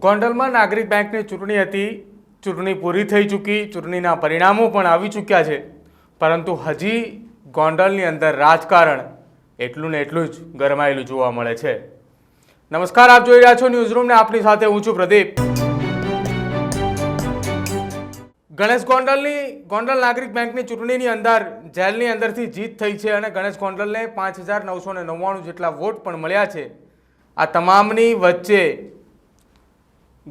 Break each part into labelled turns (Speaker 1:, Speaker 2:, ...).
Speaker 1: ગોંડલમાં નાગરિક બેંકની ચૂંટણી હતી. ચૂંટણી પૂરી થઈ ચૂકી, ચૂંટણીના પરિણામો પણ આવી ચૂક્યા છે, પરંતુ હજી ગોંડલની અંદર રાજકારણ એટલું ને એટલું જ ગરમાયેલું જોવા મળે છે. નમસ્કાર, આપ જોઈ રહ્યા છો ન્યૂઝરૂમ ને આપની સાથે હું છું પ્રદીપ. ગણેશ ગોંડલ નાગરિક બેંકની ચૂંટણીની અંદર જેલની અંદરથી જીત થઈ છે અને ગણેશ ગોંડલને 5999 જેટલા વોટ પણ મળ્યા છે. આ તમામની વચ્ચે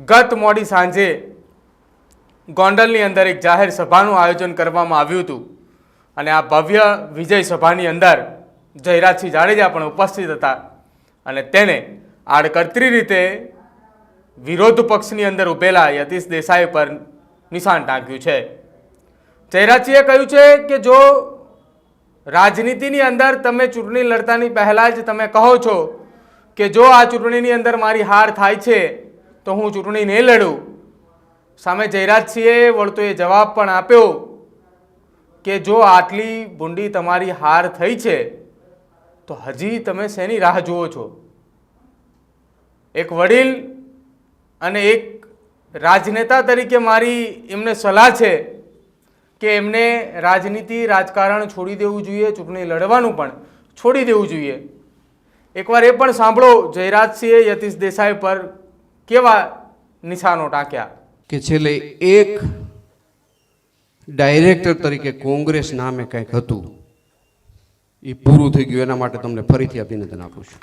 Speaker 1: ગત મોડી સાંજે ગોંડલની અંદર એક જાહેર સભાનું આયોજન કરવામાં આવ્યું હતું અને આ ભવ્ય વિજય સભાની અંદર જયરાજસિંહ જાડેજા પણ ઉપસ્થિત હતા અને તેને આડકતરી રીતે વિરોધ પક્ષની અંદર ઉભેલા યતીશ દેસાઈ પર નિશાન ટાંક્યું છે. જયરાજસિંહે કહ્યું છે કે જો રાજનીતિની અંદર તમે ચૂંટણી લડતાની પહેલાં જ તમે કહો છો કે જો આ ચૂંટણીની અંદર મારી હાર થાય છે તો હું ચૂંટણી નહીં લડું, સામે જયરાજસિંહે વળતો એ જવાબ પણ આપ્યો કે જો આટલી ભૂંડી તમારી હાર થઈ છે તો હજી તમે શેની રાહ જુઓ છો. એક વડીલ અને એક રાજનેતા તરીકે મારી એમને સલાહ છે કે એમને રાજકારણ છોડી દેવું જોઈએ, ચૂંટણી લડવાનું પણ છોડી દેવું જોઈએ. એકવાર એ પણ સાંભળો જયરાજસિંહે યતીશ દેસાઈ પર કેવા નિશાનો ટાંક્યા.
Speaker 2: કે છેલ્લે એક ડાયરેક્ટર તરીકે કોંગ્રેસ નામે કંઈક હતું, એ પૂરું થઈ ગયું. એના માટે તમને ફરીથી અભિનંદન આપું છું.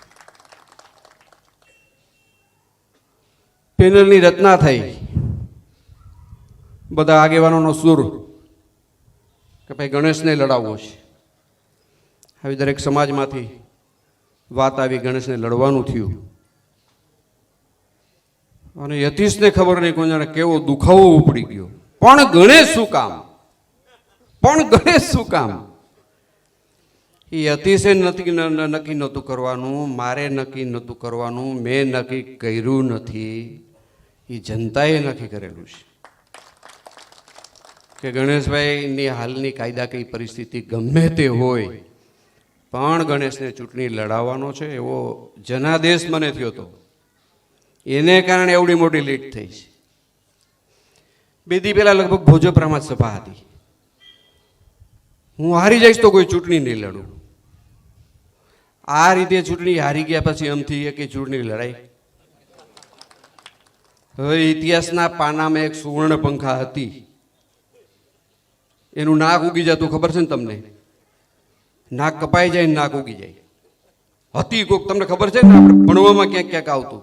Speaker 2: પેનલની રચના થઈ, બધા આગેવાનોનો સુર કે ભાઈ ગણેશને લડાવવો છે. આવી દરેક સમાજમાંથી વાત આવી, ગણેશને લડવાનું થયું અને યતીશને ખબર નહીં કોઈને કેવો દુખાવો ઉપડી ગયો. પણ ગણેશ શું કામ, પણ ગણેશ શું કામ? એ યતીશે નક્કી નહોતું કરવાનું, મારે નક્કી નહોતું કરવાનું, મેં નક્કી કર્યું નથી, એ જનતાએ નક્કી કરેલું છે કે ગણેશભાઈની હાલની કાયદાકીય પરિસ્થિતિ ગમે તે હોય પણ ગણેશને ચૂંટણી લડાવવાનો છે. એવો જનાદેશ મને થયો હતો, એને કારણે એવડી મોટી લીડ થઈ છે. બે દી પહેલા લગભગ ભોજપરામાં જ સભા હતી. હું હારી જઈશ તો કોઈ ચૂંટણી નહીં લડું. આ રીતે ચૂંટણી હારી ગયા પછી એમથી એક ચૂંટણી લડાઈ. હવે ઇતિહાસના પાનામાં એક સુવર્ણ પંખા હતી, એનું નાક ઉગી જતું ખબર છે ને તમને? નાક કપાઈ જાય ને નાક ઉગી જાય. હતી કોક, તમને ખબર છે ને? આપણે ભણવામાં ક્યાંક ક્યાંક આવતું.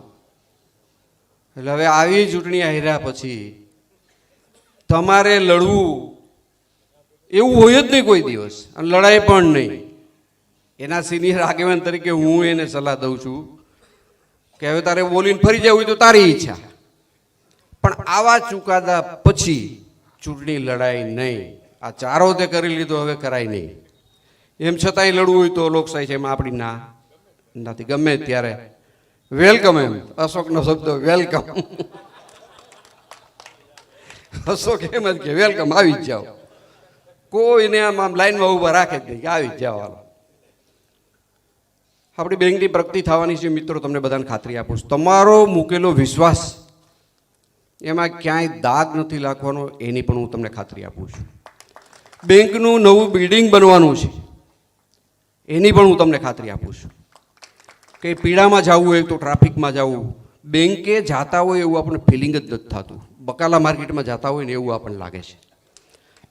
Speaker 2: એટલે હવે આવી ચૂંટણી હાર્યા પછી તમારે લડવું એવું હોય જ નહીં કોઈ દિવસ, અને લડાઈ પણ નહીં. એના સિનિયર આગેવાન તરીકે હું એને સલાહ દઉં છું કે હવે તારે બોલીને ફરી જવું હોય તો તારી ઈચ્છા, પણ આવા ચુકાદા પછી ચૂંટણી લડાઈ નહીં. આ ચારો તે કરી લીધો, હવે કરાય નહીં. એમ છતાંય લડવું હોય તો લોકશાહી છે, એમાં આપણી ના નથી. ગમે ત્યારે વેલકમ. એમ અશોકનો શબ્દ વેલકમ. અશોક એમ જ કે વેલકમ, આવી જ જાઓ. કોઈને આમ લાઈનમાં ઊભા રાખે જ નહીં, આવી જ જાઓ. આપણી બેંકની પ્રગતિ થવાની છે મિત્રો, તમને બધાને ખાતરી આપું છું. તમારો મૂકેલો વિશ્વાસ એમાં ક્યાંય દાગ નથી લાગવાનો, એની પણ હું તમને ખાતરી આપું છું. બેંકનું નવું બિલ્ડિંગ બનવાનું છે, એની પણ હું તમને ખાતરી આપું છું. કે પીડામાં જવું હોય તો ટ્રાફિકમાં જવું, બેંકે જતા હોય એવું આપણને ફિલિંગ જ નથી થતું. બકાલા માર્કેટમાં જતા હોય ને એવું આપણને લાગે છે.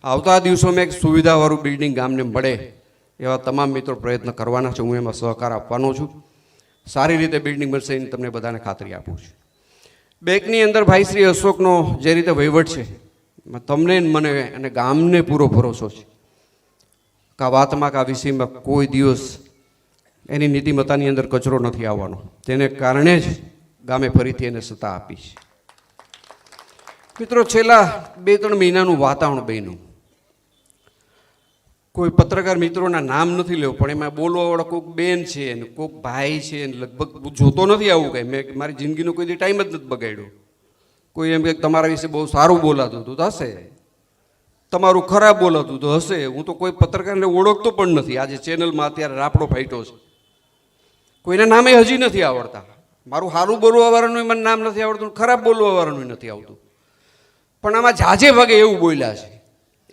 Speaker 2: આવતા દિવસોમાં એક સુવિધાવાળું બિલ્ડિંગ ગામને મળે એવા તમામ મિત્રો પ્રયત્ન કરવાના છે. હું એમાં સહકાર આપવાનો છું. સારી રીતે બિલ્ડિંગ બનશે એની તમને બધાને ખાતરી આપું છું. બેંકની અંદર ભાઈ શ્રી અશોકનો જે રીતે વહીવટ છે, તમને મને અને ગામને પૂરો ભરોસો છે કે આ વાતમાં કે આ વિષયમાં કોઈ દિવસ એની નીતિમત્તાની અંદર કચરો નથી આવવાનો. તેને કારણે જ ગામે ફરીથી એને સત્તા આપી છે. મિત્રો, છેલ્લા 2-3 મહિનાનું વાતાવરણ બન્યું. કોઈ પત્રકાર મિત્રોના નામ નથી લેવું, પણ એમાં બોલવાવાળા કોઈક બેન છે ને કોઈક ભાઈ છે ને, લગભગ જોતો નથી આવું કંઈ. મેં મારી જિંદગીનો કોઈ ટાઈમ જ નથી બગાડ્યો. કોઈ એમ કે તમારા વિશે બહુ સારું બોલાતું હતું તો હશે, તમારું ખરાબ બોલાતું તો હશે. હું તો કોઈ પત્રકારને ઓળખતો પણ નથી. આજે ચેનલમાં અત્યારે રાપડો ફાટ્યો છે, કોઈના નામે હજી નથી આવડતા. મારું સારું બોલવાવાળાનું મને નામ નથી આવડતું, ખરાબ બોલવાવાળાનું નથી આવતું, પણ આમાં જાજે ભાગે એવું બોલ્યા છે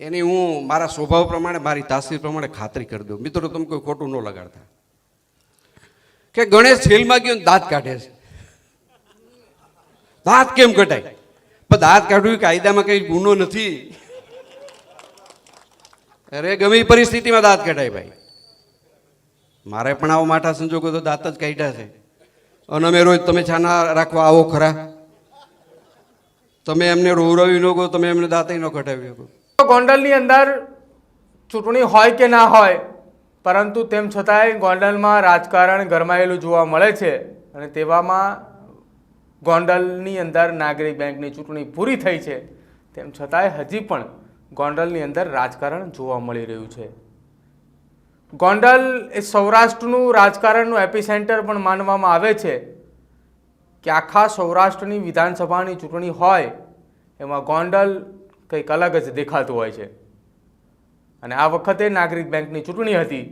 Speaker 2: એની હું મારા સ્વભાવ પ્રમાણે, મારી તાસીર પ્રમાણે ખાતરી કરી દઉં. મિત્રો, તમે કોઈ ખોટું ન લગાડતા કે ગણેશ જેલમાં ગયો ને દાંત કાઢે છે. દાંત કેમ કઢાય? પણ દાંત કાઢવું કાયદામાં કઈ ગુનો નથી. અરે ગમે એ પરિસ્થિતિમાં દાંત કઢાય ભાઈ. મારે પણ આવો માઠા સંજોગો તો દાંત જ કાઢ્યા છે. અને અમે રોજ તમે છાના રાખવા આવો ખરા? તમે એમને રોવરાવી ન ગો, તમે એમને દાંત ન કઢાવી શકો.
Speaker 1: ગોંડલની અંદર ચૂંટણી હોય કે ના હોય, પરંતુ તેમ છતાંય ગોંડલમાં રાજકારણ ગરમાયેલું જોવા મળે છે. અને તેવામાં ગોંડલની અંદર નાગરિક બેંકની ચૂંટણી પૂરી થઈ છે, તેમ છતાંય હજી પણ ગોંડલની અંદર રાજકારણ જોવા મળી રહ્યું છે. ગોંડલ એ સૌરાષ્ટ્રનું રાજકારણનું એપિસેન્ટર પણ માનવામાં આવે છે કે આખા સૌરાષ્ટ્રની વિધાનસભાની ચૂંટણી હોય એમાં ગોંડલ કંઈક અલગ જ દેખાતું હોય છે. અને આ વખતે નાગરિક બેંકની ચૂંટણી હતી,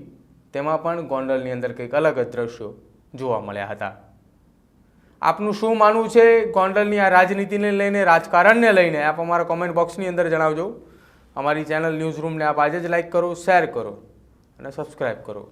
Speaker 1: તેમાં પણ ગોંડલની અંદર કંઈક અલગ જ દ્રશ્યો જોવા મળ્યા હતા. આપનું શું માનવું છે ગોંડલની આ રાજનીતિને લઈને, રાજકારણને લઈને? આપ અમારા કોમેન્ટ બોક્સની અંદર જણાવજો. અમારી ચેનલ ન્યૂઝ રૂમને આપ આજે જ લાઈક કરો, શેર કરો અને સબસ્ક્રાઈબ કરો.